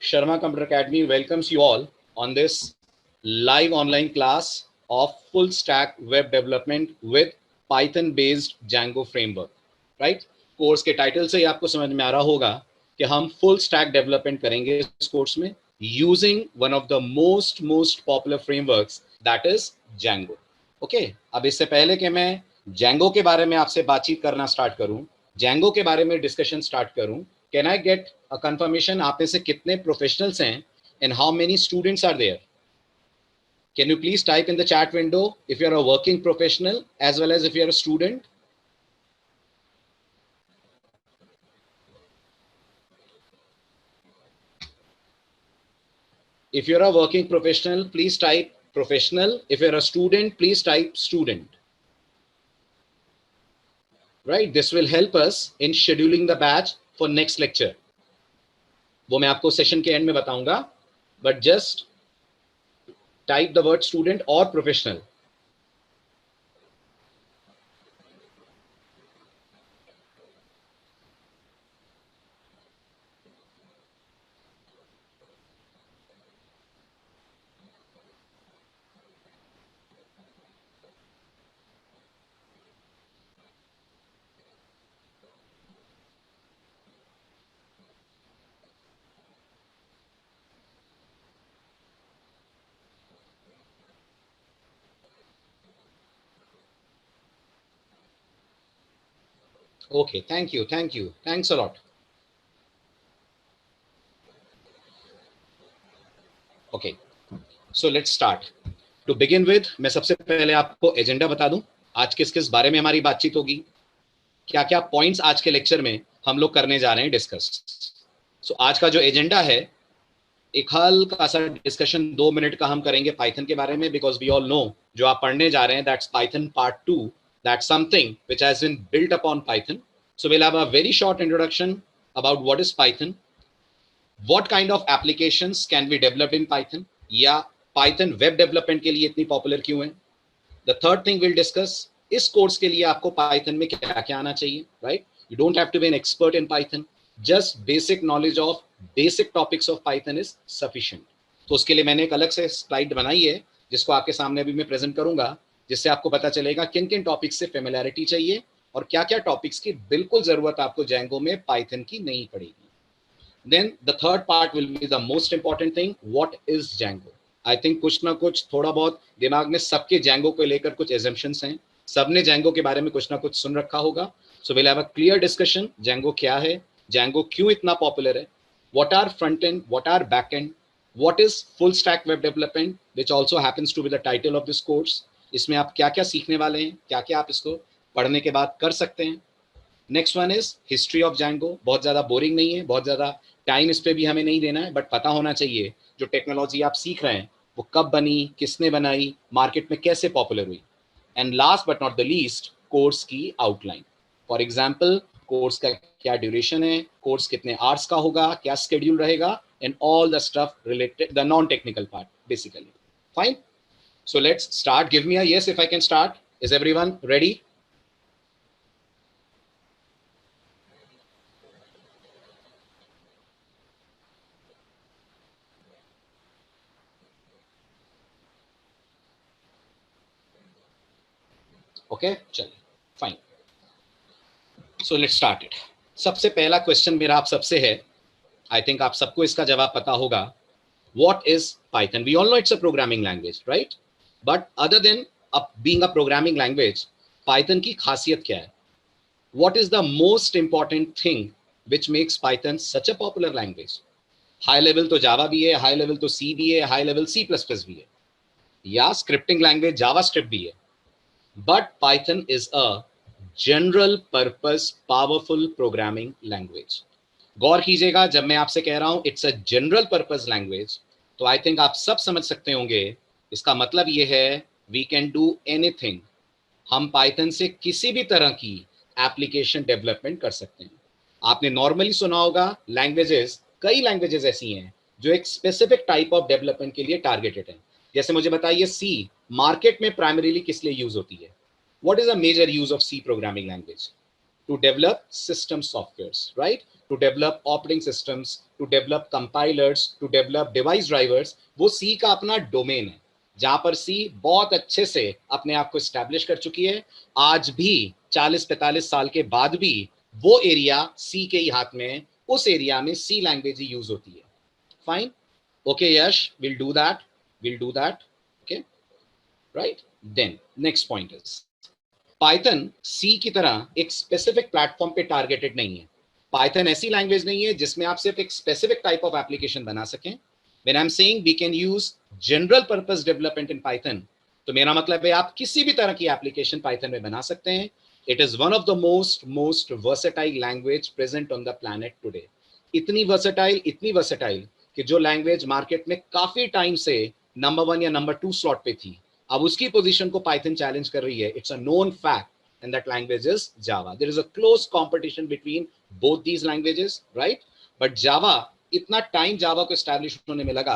Sharma Computer Academy welcomes you all on this live online class of full stack web development with Python based Django framework. Right? Course के title से ही आपको समझ में आ रहा होगा कि हम फुल स्टैक डेवलपमेंट करेंगे इस कोर्स में using one of the most popular frameworks that is Django. Okay, अब इससे पहले कि मैं Django के बारे में आपसे बातचीत करना स्टार्ट करूं, Django के बारे में डिस्कशन स्टार्ट करूं, can I get a confirmation आप में से कितने प्रोफेशनल्स हैं and how many students are there? Can you please type in the chat window if you are a working professional as well as if you are a student? If you're a working professional, please type professional. If you're a student, please type student. Right? This will help us in scheduling the batch for next lecture. वो मैं आपको session के and में बताऊंगा, but just type the word student or professional. Okay, thank you, thanks a lot. Okay, so let's start. To begin with, मैं सबसे पहले आपको एजेंडा बता दूं, आज किस किस बारे में हमारी बातचीत होगी, क्या क्या पॉइंट्स आज के लेक्चर में हम लोग करने जा रहे हैं डिस्कस. सो आज का जो एजेंडा है, एक हल्का सा डिस्कशन 2 मिनट का हम करेंगे पाइथन के बारे में, बिकॉज वी ऑल नो जो आप पढ़ने जा रहे हैं that's Python part 2, that's something which has been built upon Python. So we'll have a very short introduction about what is Python, what kind of applications can be developed in Python, या Python web development के लिए इतनी popular क्यों है. The third thing we'll discuss, इस course के लिए आपको Python में क्या क्या आना चाहिए, right? You don't have to be an expert in Python, just basic knowledge of basic topics of Python is sufficient. तो उसके लिए मैंने एक अलग से स्लाइड बनाई है जिसको आपके सामने अभी मैं प्रेजेंट करूंगा, जिससे आपको पता चलेगा किन किन टॉपिक्स से फेमिलियरिटी चाहिए और क्या क्या टॉपिक्स की बिल्कुल जरूरत आपको Django में पाइथन की नहीं पड़ेगी. Then the third part will be the most important thing, what is Django. I think कुछ ना कुछ थोड़ा बहुत दिमाग में सबके Django को लेकर कुछ एजम्पशंस हैं, सबने Django के बारे में कुछ ना कुछ सुन रखा होगा. So will have a clear discussion, Django क्या है, Django क्यों इतना पॉपुलर है, what are front end, what are back end, what is full stack web development which also happens to be the title of this course. इसमें आप क्या क्या सीखने वाले हैं, क्या क्या आप इसको पढ़ने के बाद कर सकते हैं. Next one is history of Django. बहुत ज़्यादा बोरिंग नहीं है, बहुत ज़्यादा टाइम इस पे भी हमें नहीं देना है, बट पता होना चाहिए जो टेक्नोलॉजी आप सीख रहे हैं वो कब बनी, किसने बनाई, मार्केट में कैसे पॉपुलर हुई. And last but not the least, course की आउटलाइन. फॉर एग्जाम्पल, कोर्स का क्या ड्यूरेशन है, कोर्स कितने आवर्स का होगा, क्या स्केड्यूल रहेगा, and all the stuff related, the non technical part basically. Fine, so let's start. Give me a yes if I can start. Is everyone ready? Okay, चलिए fine. So let's start it. सबसे पहला question मेरा आप सबसे है, I think आप सबको इसका जवाब पता होगा. What is Python? We all know it's a programming language, right? But other than being a programming language, Python की खासियत क्या है? What is the most important thing which makes Python such a popular language? High level तो Java भी है, high level तो C भी है, high level C plus plus भी है, या स्क्रिप्टिंग लैंग्वेज जावा स्क्रिप्ट भी है. But Python is a general purpose powerful programming language. गौर कीजिएगा, जब मैं आपसे कह रहा हूं it's a general purpose language, तो आई थिंक आप सब समझ सकते होंगे इसका मतलब ये है वी कैन डू एनीथिंग. हम पाइथन से किसी भी तरह की एप्लीकेशन डेवलपमेंट कर सकते हैं. आपने नॉर्मली सुना होगा लैंग्वेजेस, कई लैंग्वेजेस ऐसी हैं जो एक स्पेसिफिक टाइप ऑफ डेवलपमेंट के लिए टारगेटेड है. जैसे मुझे बताइए, सी मार्केट में प्राइमरीली किस लिए यूज होती है? What is a major use of C programming language? To develop system softwares, right? To develop operating systems, to develop compilers, to develop device drivers, वो सी का अपना डोमेन है, जहां पर सी बहुत अच्छे से अपने आप को स्टैब्लिश कर चुकी है। आज भी 40-45 साल के बाद भी वो एरिया सी के ही हाथ में है, उस एरिया में सी लैंग्वेज ही यूज होती है। Fine, okay yes, will do that, will do that, okay, right. Then next point is Python C की तरह एक स्पेसिफिक प्लेटफॉर्म पे टारगेटेड नहीं है। पाइथन ऐसी लैंग्वेज नहीं है जिसमें आप सिर्फ एक स्पेसिफिक टाइप ऑफ एप्लीकेशन बना सकें। When I am saying we can use general purpose development in Python, तो मेरा मतलब है आप किसी भी तरह की एप्लीकेशन पाइथन में बना सकते हैं। It is one of the most versatile language present on the planet today. इतनी वर्सेटाइल कि जो लैंग्वेज मार्केट में काफी टाइम से नंबर 1 या नंबर 2 स्लॉट पे थी, अब उसकी पोजीशन को पाइथन चैलेंज कर रही है। It's a known fact, and that language is Java. There is a close competition between both these languages, right? But Java, इतना टाइम जावा को एस्टैब्लिश होने में लगा।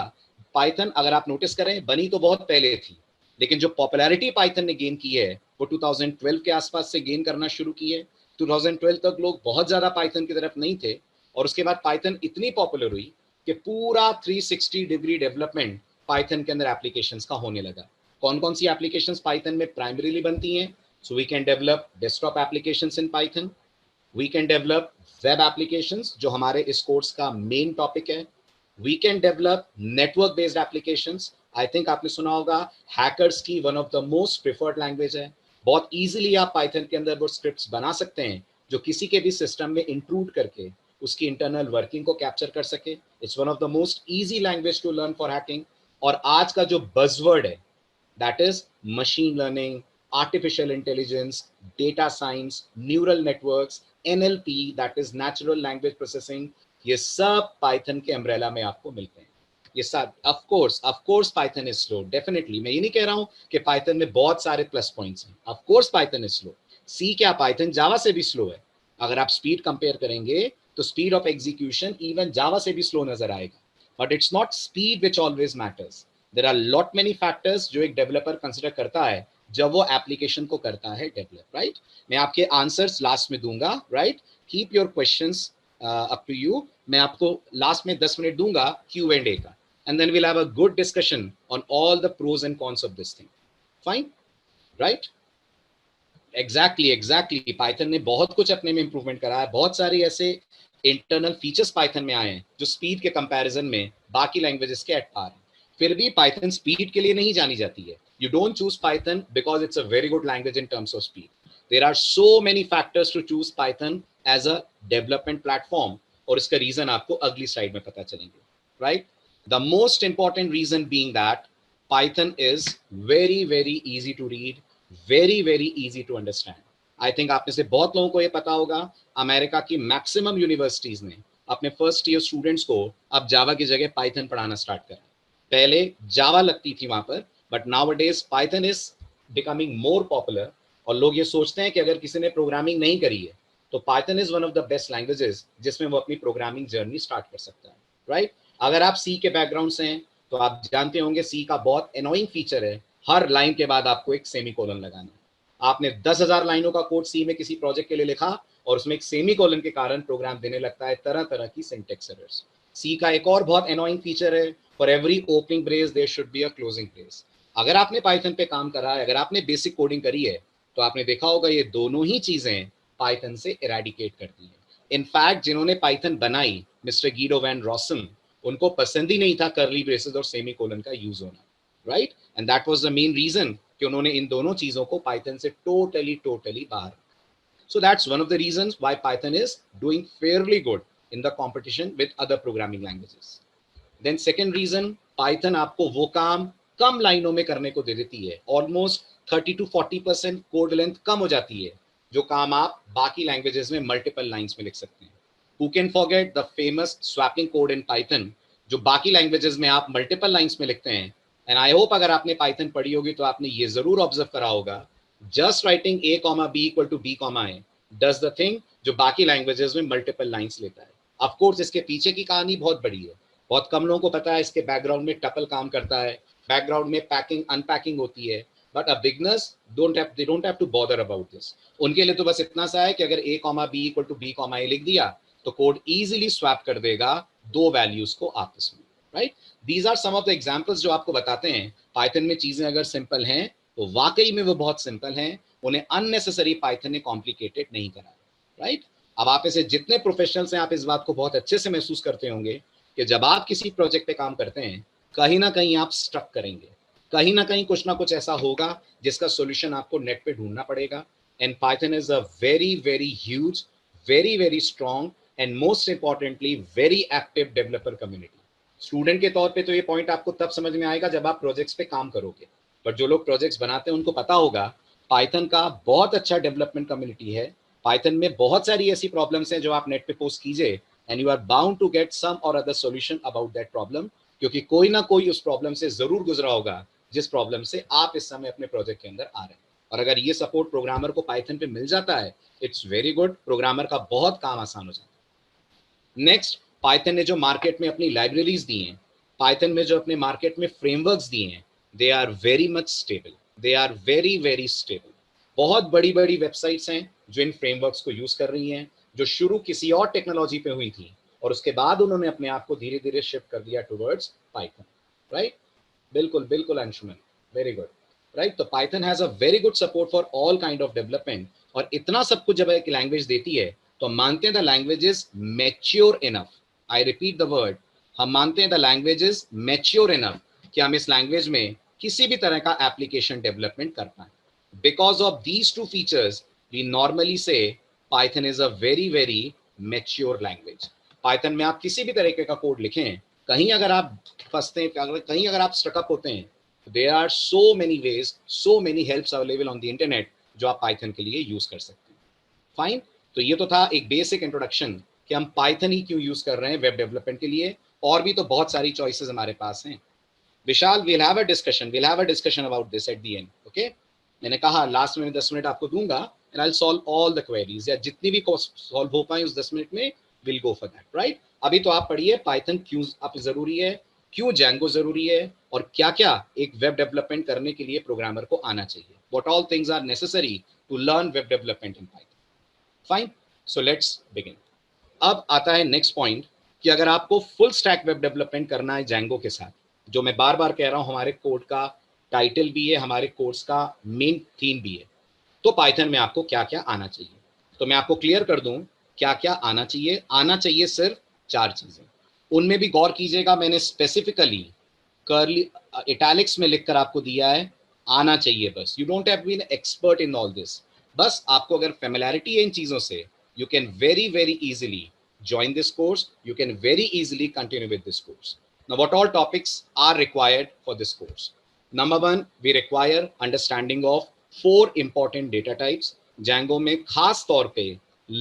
पाइथन अगर आप नोटिस करें बनी तो बहुत पहले थी, लेकिन जो पॉपुलैरिटी पाइथन ने गेन की है वो 2012 के आसपास से गेन करना शुरू की है। 2012 तक लोग बहुत ज्यादा पाइथन की तरफ नहीं थे, और उसके बाद पाइथन इतनी पॉपुलर हुई कि पूरा 360 डिग्री डेवलपमेंट पाइथन के अंदर एप्लीकेशंस का होने लगा। कौन कौन सी एप्लीकेशंस पाइथन में प्राइमरीली बनती हैं? So we can develop desktop applications in Python. We can develop web applications, जो हमारे इस कोर्स का मेन टॉपिक है. We can develop network based applications. I think आपने सुना होगा hackers की one of the most preferred language है. बहुत easily आप Python के अंदर वो scripts बना सकते हैं जो किसी के भी सिस्टम में इंट्रूड करके उसकी इंटरनल वर्किंग को कैप्चर कर सके. It's one of the most easy language to learn for hacking. और आज का जो buzzword है, that is machine learning, artificial intelligence, data science, neural networks, NLP, that is natural language processing, ये सब पाइथन के अम्ब्रेला में आपको मिलते हैं। ये सब of course Python is slow, definitely. मैं ये नहीं कह रहा हूं कि पाइथन में बहुत सारे प्लस पॉइंट्स हैं। Of course Python is slow. C क्या, पाइथन जावा से भी स्लो है। अगर आप स्पीड कंपेयर करेंगे तो speed of execution even Java से भी स्लो नजर आएगा, but it's not speed which always matters. There are lot many factors जो एक डेवलपर कंसिडर करता है जब वो एप्लीकेशन को करता है डेवलप, राइट। मैं आपके आंसर्स लास्ट में दूंगा, right. Keep your questions up to you. मैं आपको लास्ट में 10 मिनट दूंगा Q&A का, and then will have a good discussion on all the pros and cons of this thing. Fine, right. Exactly Python ने बहुत कुछ अपने में इंप्रूवमेंट करा है। बहुत सारे ऐसे इंटरनल फीचर्स पाइथन में आए हैं जो स्पीड के कंपैरिजन में बाकी लैंग्वेजेस के एट पार हैं। फिर भी पाइथन स्पीड के लिए नहीं जानी जाती है। You don't choose Python because it's a very good language in terms of speed. There are so many factors to choose Python as a development platform, और इसका रीजन आपको अगली स्लाइड में पता चलेंगे, right? The most important reason being that Python is very very easy to read, very very easy to understand. I think आप में से बहुत लोगों को ये पता होगा, अमेरिका की मैक्सिमम यूनिवर्सिटीज ने अपने फर्स्ट ईयर स्टूडेंट्स को अब जावा की जगह पाइथन पढ़ाना स्टार्ट करा। पहले जावा लगती थी वहां पर, but nowadays Python is becoming more popular, और लोग ये सोचते हैं कि अगर किसी ने प्रोग्रामिंग नहीं करी है तो Python is one of the best languages जिसमें वो अपनी प्रोग्रामिंग जर्नी स्टार्ट कर सकता है, राइट। अगर आप सी के बैकग्राउंड से हैं तो आप जानते होंगे सी का बहुत एनोइंग फीचर है, हर लाइन के बाद आपको एक सेमीकोलन लगाना है। आपने 10,000 लाइनों का कोड सी में किसी प्रोजेक्ट के लिए लिखा और उसमें एक सेमीकोलन के कारण प्रोग्राम देने लगता है तरह तरह की सिंटेक्स एरर्स। सी का एक और बहुत एनोइंग फीचर है, for every opening brace there should be a closing brace. अगर आपने पाइथन पे काम करा है, अगर आपने बेसिक कोडिंग करी है, तो आपने देखा होगा ये दोनों ही चीजें पाइथन से इरेडिकेट करती है। इनफैक्ट जिन्होंने पाइथन बनाई, मिस्टर गीडो वैन रॉसन, उनको पसंद ही नहीं था कर्ली ब्रेसेस और सेमीकोलन का यूज होना, right. And that was the main reason कि उन्होंने इन दोनों चीजों को पाइथन से टोटली बाहर। So that's one of the reasons why Python is doing fairly good in the competition with other programming languages. Then second reason, Python आपको वो काम कम लाइनों में करने को दे देती है। ऑलमोस्ट 30 to 40% कोड लेंथ कम हो जाती है, जो काम आप बाकी लैंग्वेजेस में मल्टीपल लाइंस में लिख सकते हैं। Who can forget the famous swapping code in Python, जो बाकी लैंग्वेजेस में आप मल्टीपल लाइंस में लिखते हैं। एंड आई होप अगर आपने पाइथन पढ़ी होगी तो आपने ये जरूर ऑब्जर्व करा होगा, just writing a, b equal to b, a does the thing जो बाकी लैंग्वेजेस में मल्टीपल लाइंस लेता है। ऑफ कोर्स इसके पीछे की कहानी बहुत बड़ी है, बहुत कम लोगों को पता है। इसके बैकग्राउंड में टपल काम करता है, बैकग्राउंड में पैकिंग अनपैकिंग होती है, but a beginners don't have to bother about this. उनके लिए तो बस इतना सा है कि अगर a, b equal to b, a लिख दिया तो कोड इजीली स्वैप कर देगा दो वैल्यूज को आपस में, right. These are some of the examples जो आपको बताते हैं पाइथन में चीजें अगर सिंपल हैं तो वाकई में वो बहुत सिंपल हैं, उन्हें अननेसेसरी पाइथन ने कॉम्प्लिकेटेड नहीं करा, राइट। अब आप ऐसे जितने प्रोफेशनल्स हैं आप इस बात को बहुत अच्छे से महसूस करते होंगे कि जब आप किसी प्रोजेक्ट पे काम करते हैं कहीं ना कहीं आप स्ट्रक करेंगे, कहीं ना कुछ ऐसा होगा जिसका सॉल्यूशन आपको नेट पे ढूंढना पड़ेगा। And Python is a very very huge, very very strong and most importantly very active developer community. Student के तौर पे तो ये पॉइंट आपको तब समझ में आएगा जब आप प्रोजेक्ट्स पे काम करोगे, बट जो लोग प्रोजेक्ट्स बनाते हैं उनको पता होगा पाइथन का बहुत अच्छा डेवलपमेंट कम्युनिटी है। पाइथन में बहुत सारी ऐसी प्रॉब्लम्स हैं जो आप नेट पे पोस्ट कीजिए and you are bound to get some और other solution about that problem, क्योंकि कोई ना कोई उस प्रॉब्लम से जरूर गुजरा होगा जिस प्रॉब्लम से आप इस समय अपने प्रोजेक्ट के अंदर आ रहे हैं। और अगर ये सपोर्ट प्रोग्रामर को पाइथन पे मिल जाता है इट्स वेरी गुड, प्रोग्रामर का बहुत काम आसान हो जाता है। नेक्स्ट, पाइथन ने जो मार्केट में अपनी लाइब्रेरीज दी हैं, पाइथन में जो अपने मार्केट में फ्रेमवर्क्स दिए हैं, they are very much stable, they are very very stable. बहुत बड़ी बड़ी वेबसाइट्स हैं जो इन फ्रेमवर्क्स को यूज कर रही हैं, जो शुरू किसी और टेक्नोलॉजी पे हुई थी और उसके बाद उन्होंने अपने आप को धीरे धीरे शिफ्ट कर दिया टुवर्ड्स पाइथन, राइट। बिल्कुल बिल्कुल अंशुमन, वेरी गुड, राइट। तो Python has a very good support for all kind of development, और इतना सब कुछ जब एक लैंग्वेज देती है तो हम मानते हैं the language is mature enough. I repeat the word, हम मानते हैं the language is mature enough कि हम इस लैंग्वेज में किसी भी तरह का एप्लीकेशन डेवलपमेंट कर पाए। Because of these two features we normally say Python is a very very mature language. Python में आप किसी भी तरीके का कोड लिखें, कहीं अगर आप फंसते हैं, कहीं अगर आप स्टकअप होते हैं, there are so many ways, so many helps available on the internet जो आप पाइथन के लिए यूज कर सकते हैं। फाइन, तो ये तो था एक बेसिक इंट्रोडक्शन कि हम पाइथन ही क्यों यूज कर रहे हैं वेब डेवलपमेंट के लिए, और भी तो बहुत सारी चॉइसेस हमारे पास हैं। विशाल, we'll have a discussion about this at the end, okay? मैंने कहा लास्ट में 10 मिनट आपको दूंगा and I'll solve all the queries, या जितनी भी सॉल्व हो पाए उस 10 मिनट में we'll go for that, right? अभी तो आप पढ़िए पाइथन क्यों आप जरूरी है, क्यों जैंगो जरूरी है, और क्या क्या एक वेब डेवलपमेंट करने के लिए प्रोग्रामर को आना चाहिए, what all things are necessary to learn web development in Python. Fine, so let's begin. अब आता है नेक्स्ट पॉइंट कि अगर आपको फुल स्टैक वेब डेवलपमेंट करना है जैंगो के साथ, जो मैं बार बार कह रहा हूं हमारे कोड का टाइटल भी है, हमारे कोर्स का मेन थीम भी है, तो पाइथन में आपको क्या क्या आना चाहिए। तो मैं आपको क्लियर कर दूं क्या क्या आना चाहिए। आना चाहिए सिर्फ 4 चीजें, उनमें भी गौर कीजिएगा, मैंने स्पेसिफिकली कर्ली इटैलिक्स में लिखकर आपको दिया है, आना चाहिए बस। You don't have been expert in all this, बस आपको अगर फेमिलियरिटी है इन चीजों से, you can very very easily join this course, you can very easily continue with this course. Now what all topics are required for this course? Number 1, we require understanding of 4 important data types. Django में खास तौर पे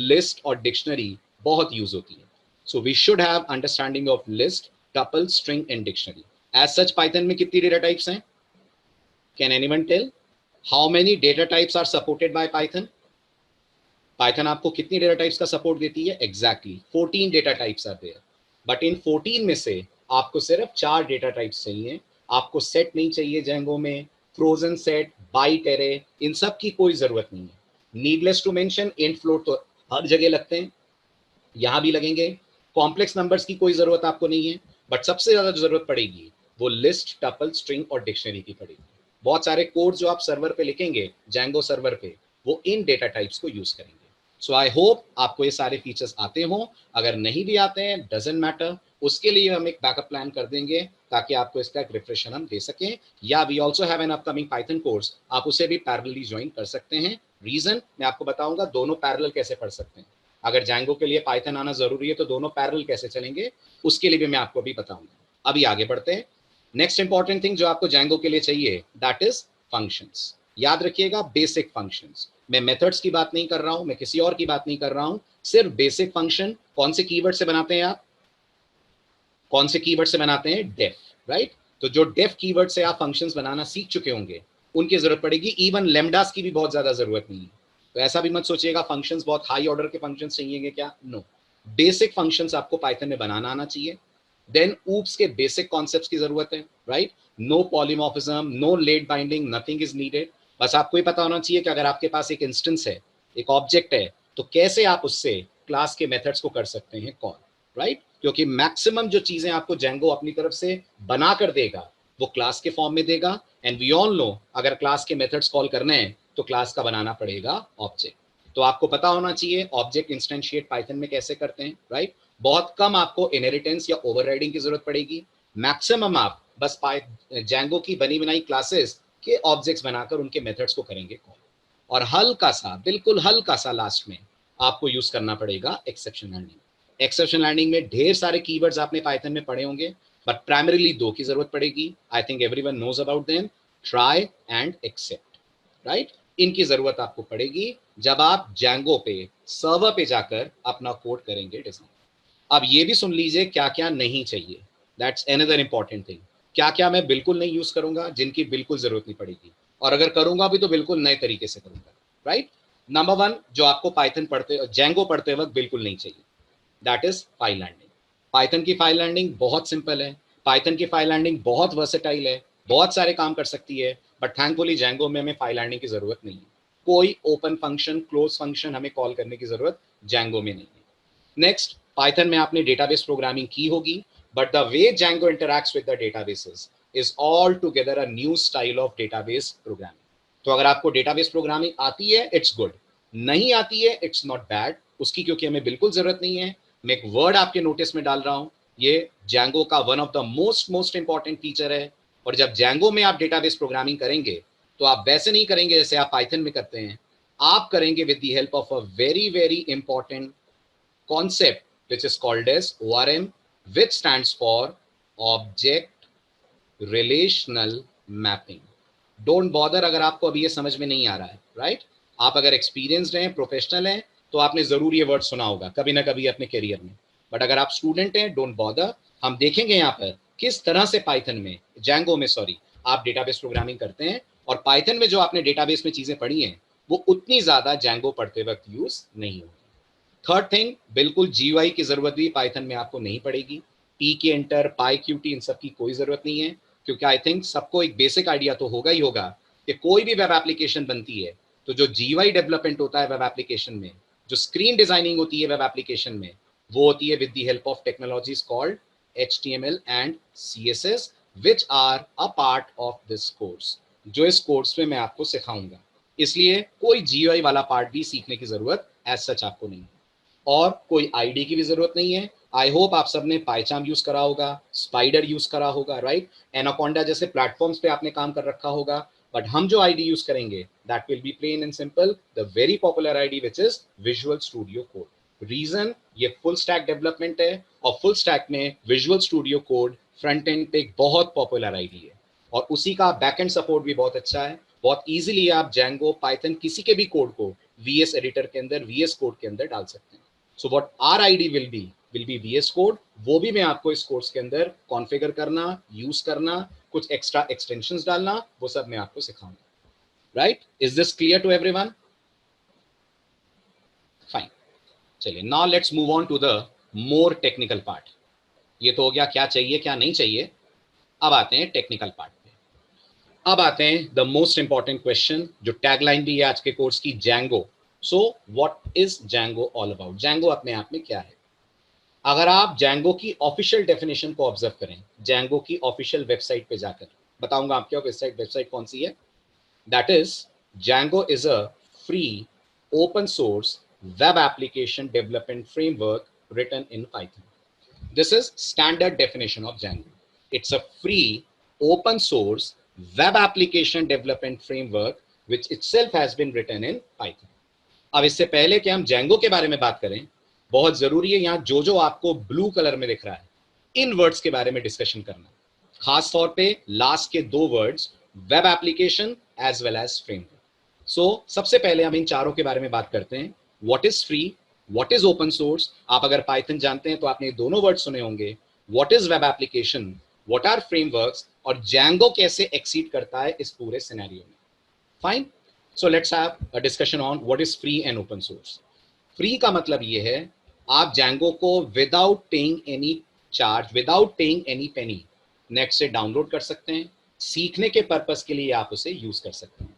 list और dictionary बहुत use होती है, so we should have understanding of list, tuple, string and dictionary. As such Python में कितनी data types हैं? Can anyone tell how many data types are supported by Python? Python आपको कितनी data types का support देती है? Exactly 14 data types are there, but in 14 में से आपको सिर्फ 4 डेटा टाइप्स चाहिए। आपको सेट नहीं चाहिए जैंगो में, फ्रोजन सेट, बाइट एरे, इन सब की कोई जरूरत नहीं है। Needless to mention int float तो हर जगह लगते हैं, यहां भी लगेंगे। कॉम्प्लेक्स नंबर्स की कोई जरूरत आपको नहीं है, बट सबसे ज्यादा जरूरत पड़ेगी वो लिस्ट, टपल, स्ट्रिंग और डिक्शनरी की पड़ेगी। बहुत सारे कोड जो आप सर्वर पे लिखेंगे जैंगो सर्वर पे, वो इन डेटा टाइप्स को यूज करेंगे। सो आई होप आपको ये सारे फीचर्स आते हों, अगर नहीं भी आते हैं डजंट मैटर, उसके लिए हम एक बैकअप प्लान कर देंगे ताकि आपको इसका एक रिफ्रेशन हम दे सकें। या we also have an upcoming Python course, आप उसे भी पैरेलली ज्वाइन कर सकते हैं। रीजन मैं आपको बताऊंगा दोनों पैरेलल कैसे पढ़ सकते हैं। अगर जैंगो के लिए पाइथन आना जरूरी है तो दोनों पैरेलल कैसे चलेंगे उसके लिए भी मैं आपको अभी बताऊंगा। अभी आगे बढ़ते हैं। नेक्स्ट इंपॉर्टेंट थिंग जो आपको जैंगो के लिए चाहिए दैट इज फंक्शंस। याद रखिएगा बेसिक फंक्शंस, मैं मेथड्स की बात नहीं कर रहा हूं, मैं किसी और की बात नहीं कर रहा हूं, सिर्फ बेसिक फंक्शन। कौन से कीवर्ड से बनाते हैं आप? कौन से कीवर्ड से बनाते हैं? Def, right. तो जो डेफ कीवर्ड से आप फंक्शंस बनाना सीख चुके होंगे उनकी जरूरत पड़ेगी। इवन लेमडास की भी बहुत ज्यादा जरूरत नहीं है, तो ऐसा भी मत सोचिएगा फंक्शंस बहुत हाई ऑर्डर के फंक्शंस चाहिए क्या, नो। बेसिक फंक्शंस आपको पाइथन में बनाना आना चाहिए। देन ऊप्स के बेसिक कॉन्सेप्ट्स की जरूरत है, right. No polymorphism, no late binding, nothing is needed. बस आपको ये पता होना चाहिए कि अगर आपके पास एक इंस्टेंस है, एक ऑब्जेक्ट है, तो कैसे आप उससे क्लास के मेथड्स को कर सकते हैं कॉल, राइट? क्योंकि मैक्सिमम जो चीजें आपको जेंगो अपनी तरफ से बना कर देगा वो क्लास के फॉर्म में देगा। एंड वी ऑल नो अगर क्लास के मेथड्स कॉल करने हैं तो क्लास का बनाना पड़ेगा ऑब्जेक्ट। तो आपको पता होना चाहिए ऑब्जेक्ट इंस्टेंशिएट पाइथन में कैसे करते हैं, राइट? बहुत कम आपको इनहेरिटेंस या ओवरराइडिंग की जरूरत पड़ेगी। मैक्सिमम आप बस जेंगो की बनी बनाई क्लासेस के ऑब्जेक्ट्स बनाकर उनके मेथड्स को करेंगे कॉल। और हल्का सा, बिल्कुल हल्का सा लास्ट में आपको यूज करना पड़ेगा एक्सेप्शन लैंडिंग। एक्सेप्शन लैंडिंग में ढेर सारे कीवर्ड्स आपने पाइथन में पढ़े होंगे, बट प्राइमरीली दो की जरूरत पड़ेगी। I think everyone knows about them, try and except, right? इनकी जरूरत आपको पड़ेगी जब आप जेंगो पे सर्वर पे जाकर अपना कोड करेंगे डिजाइन। अब ये भी सुन लीजिए क्या क्या नहीं चाहिए, दैट्स अनदर इंपॉर्टेंट थिंग। क्या क्या मैं बिल्कुल नहीं यूज करूंगा, जिनकी बिल्कुल जरूरत नहीं पड़ेगी, और अगर करूंगा भी तो बिल्कुल नए तरीके से करूंगा, राइट? नंबर वन जो आपको पाइथन पढ़ते जेंगो पढ़ते वक्त बिल्कुल नहीं चाहिए, that is file handling. Python की फाइल लैंडिंग बहुत सिंपल है, पाइथन की फाइल लैंडिंग बहुत वर्सेटाइल है, बहुत सारे काम कर सकती है, बट थैंकफुली जेंगो में हमें फाइल लैंडिंग की जरूरत नहीं है। कोई ओपन फंक्शन, क्लोज फंक्शन हमें कॉल करने की जरूरत जेंगो में नहीं है। नेक्स्ट, पाइथन में आपने डेटाबेस प्रोग्रामिंग की होगी, but the way Django interacts with the databases is all together a new style of database programming. तो अगर आपको डेटाबेस प्रोग्रामिंग आती है इट्स गुड, नहीं आती है इट्स नॉट बैड, उसकी क्योंकि हमें बिल्कुल जरूरत नहीं है। मैं एक वर्ड आपके नोटिस में डाल रहा हूं, ये जेंगो का one of the most important feature है। और जब जेंगो में आप डेटाबेस प्रोग्रामिंग करेंगे तो आप वैसे नहीं करेंगे जैसे आप पाइथन में करते हैं, आप करेंगे with the help of a very very important concept which is called as ORM, which stands for Object Relational Mapping. Don't bother अगर आपको अभी ये समझ में नहीं आ रहा है, राइट? आप अगर एक्सपीरियंस्ड हैं, प्रोफेशनल हैं, तो आपने जरूर ये वर्ड सुना होगा कभी ना कभी अपने करियर में। बट अगर आप स्टूडेंट हैं, डोंट बॉदर, हम देखेंगे यहाँ पर किस तरह से पाइथन में, जेंगो में सॉरी, आप डेटाबेस प्रोग्रामिंग करते हैं। और पाइथन में जो आपने डेटाबेस में चीजें पढ़ी हैं वो उतनी ज्यादा जेंगो पढ़ते वक्त यूज नहीं होगी। थर्ड थिंग, बिल्कुल जीयूआई की जरूरत भी पाइथन में आपको नहीं पड़ेगी। पी के एंटर, पाई क्यूटी, इन सब की कोई जरूरत नहीं है, क्योंकि आई थिंक सबको एक बेसिक आइडिया तो होगा ही होगा कि कोई भी वेब एप्लीकेशन बनती है तो जो जीयूआई डेवलपमेंट होता है वेब एप्लीकेशन में, जो स्क्रीन डिजाइनिंग होती है वेब एप्लीकेशन में, वो होती है with the help of technologies called HTML and CSS, which are a part of this course, जो इस कोर्स में मैं आपको सिखाऊंगा। इसलिए कोई जीयूआई वाला पार्ट भी सीखने की जरूरत एज सच आपको नहीं है, और कोई आईडी की भी जरूरत नहीं है। आई होप आप सबने पाइचार्म यूज करा होगा, स्पाइडर यूज करा होगा, राइट? एनाकोंडा जैसे प्लेटफॉर्म्स पे आपने काम कर रखा होगा। बट हम जो आईडी यूज करेंगे that will be plain and simple, the very popular IDE which is Visual Studio Code. Reason, ये फुल स्टैक डेवलपमेंट है, और फुल स्टैक में Visual Studio Code front end पे एक बहुत पॉपुलर आईडी है, और उसी का बैकएंड सपोर्ट भी बहुत अच्छा है। बहुत इजीली आप जेंगो, पाइथन, किसी के भी कोड को VS एडिटर के अंदर, VS कोड के अंदर डाल सकते हैं। So what are IDE will be VS code. वो भी मैं आपको इस कोर्स के अंदर कॉन्फ़िगर करना, यूज करना, कुछ एक्स्ट्रा एक्सटेंशंस डालना, वो सब मैं आपको सिखाऊंगा, right? Is this clear to everyone? Fine, चलिए now let's move on to the more technical part. ये तो हो गया क्या चाहिए क्या नहीं चाहिए। अब आते हैं टेक्निकल पार्ट पे। अब आते हैं द मोस्ट इंपॉर्टेंट क्वेश्चन, जो टैगलाइन भी है आज के कोर्स की, Django. So what is Django all about? Django अपने आप में क्या है? अगर आप जेंगो की ऑफिशियल डेफिनेशन को ऑब्जर्व करें, जेंगो की ऑफिशियल वेबसाइट पे जाकर, बताऊंगा आपको वेबसाइट कौन सी है। That is, Django is a free open source web application development framework written in Python. This is standard definition of Django. It's a free open source web application development framework which itself has been written in Python. अब इससे पहले कि हम Django के बारे में बात करें, बहुत जरूरी है यहाँ जो आपको ब्लू कलर में दिख रहा है, इन वर्ड्स के बारे में डिस्कशन करना, खास तौर पे लास्ट के दो words, web application as well as framework. So सबसे पहले हम इन चारों के बारे में बात करते हैं। What is free, what is open source. आप अगर पाइथन जानते हैं तो आपने दोनों वर्ड सुने होंगे। What is web application, what are frameworks, और जेंगो कैसे एक्सीड करता है इस पूरे सिनेरियो में। Fine, so let's have a discussion on what is free and open source. Free का मतलब ये है आप जेंगो को without paying any charge, without paying any penny net से डाउनलोड कर सकते हैं। सीखने के पर्पस के लिए आप उसे यूज कर सकते हैं।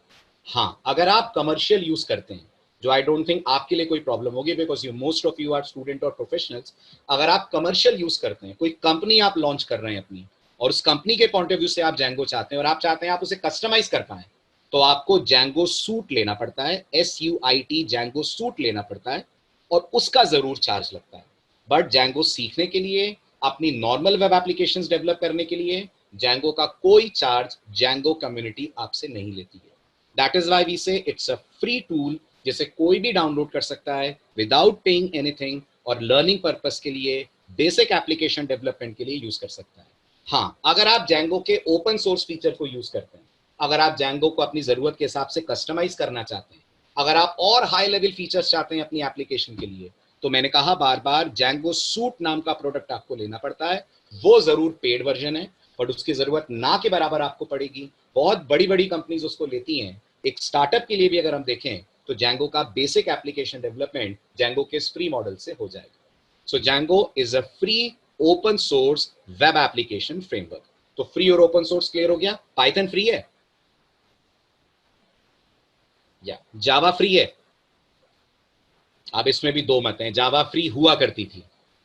हाँ, अगर आप कमर्शियल यूज करते हैं, जो आई डोंट थिंक आपके लिए कोई प्रॉब्लम होगी, because you most of you are student और प्रोफेशनल्स। अगर आप कमर्शियल यूज करते हैं, कोई कंपनी आप लॉन्च कर रहे हैं अपनी, और उस कंपनी के पॉइंट ऑफ व्यू से आप जैंगो चाहते हैं और आप चाहते हैं आप उसे कस्टमाइज कर पाए, तो आपको जैंगो सूट लेना पड़ता है, SUIT, जैंगो सूट लेना पड़ता है, और उसका जरूर चार्ज लगता है। बट जैंगो सीखने के लिए, अपनी नॉर्मल वेब एप्लीकेशंस डेवलप करने के लिए जैंगो का कोई चार्ज जैंगो कम्युनिटी आपसे नहीं लेती है। दैट इज व्हाई वी से इट्स अ फ्री टूल, जिसे कोई भी डाउनलोड कर सकता है विदाउट पेइंग एनीथिंग, और लर्निंग पर्पस के लिए, बेसिक एप्लीकेशन डेवलपमेंट के लिए यूज कर सकता है। हाँ, अगर आप जैंगो के ओपन सोर्स फीचर को यूज करते हैं, अगर आप जैंगो को अपनी जरूरत के हिसाब से कस्टमाइज करना चाहते हैं, अगर आप और हाई लेवल फीचर्स चाहते हैं अपनी एप्लीकेशन के लिए, तो मैंने कहा बार बार, जैंगो सूट नाम का प्रोडक्ट आपको लेना पड़ता है। वो जरूर पेड वर्जन है, बट उसकी जरूरत ना के बराबर आपको पड़ेगी। बहुत बड़ी बड़ी कंपनीज उसको लेती हैं। एक स्टार्टअप के लिए भी अगर हम देखें, तो जैंगो का बेसिक एप्लीकेशन डेवलपमेंट जैंगो के फ्री मॉडल से हो जाएगा। So Django is a free open source web application framework. तो फ्री और ओपन सोर्स क्लियर हो गया। पाइथन फ्री है या जावा फ्री है? अब इसमें भी दो मत हैं। जावा फ्री हुआ करती थी,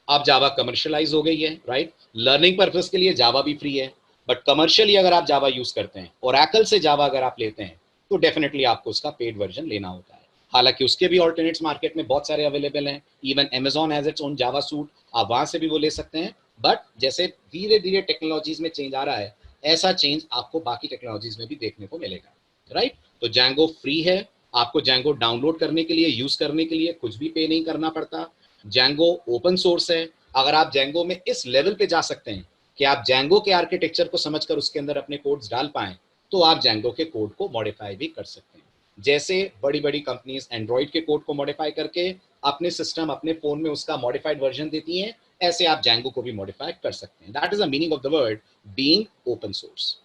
अब जावा कमर्शियलाइज हो गई है, राइट। लर्निंग पर्पस के लिए जावा भी फ्री है, बट कमर्शियली अगर आप जावा यूज करते हैं, ओरेकल से जावा अगर आप लेते हैं, तो डेफिनेटली आपको उसका पेड वर्जन लेना होता है। हालांकि उसके भी ऑल्टरनेट्स मार्केट में बहुत सारे अवेलेबल हैं। Even Amazon has its own Java suit, आप वहां से भी वो ले सकते हैं। बट जैसे धीरे धीरे टेक्नोलॉजीज में चेंज आ रहा है, ऐसा चेंज आपको बाकी टेक्नोलॉजीज में भी देखने को मिलेगा, राइट। तो जैंगो फ्री है, आपको जैंगो डाउनलोड करने के लिए, यूज करने के लिए कुछ भी पे नहीं करना पड़ता। जैंगो ओपन सोर्स है। अगर आप जैंगो में इस लेवल पे जा सकते हैं कि आप जैंगो के आर्किटेक्चर को समझकर उसके अंदर अपने कोड्स डाल पाएं, तो आप जैंगो के कोड को मॉडिफाई भी कर सकते हैं। जैसे बड़ी बड़ी कंपनीज एंड्रॉइड के कोड को मॉडिफाई करके अपने सिस्टम, अपने फोन में उसका मॉडिफाइड वर्जन देती हैं, ऐसे आप जैंगो को भी मॉडिफाई कर सकते हैं। That is the meaning of the word being open source.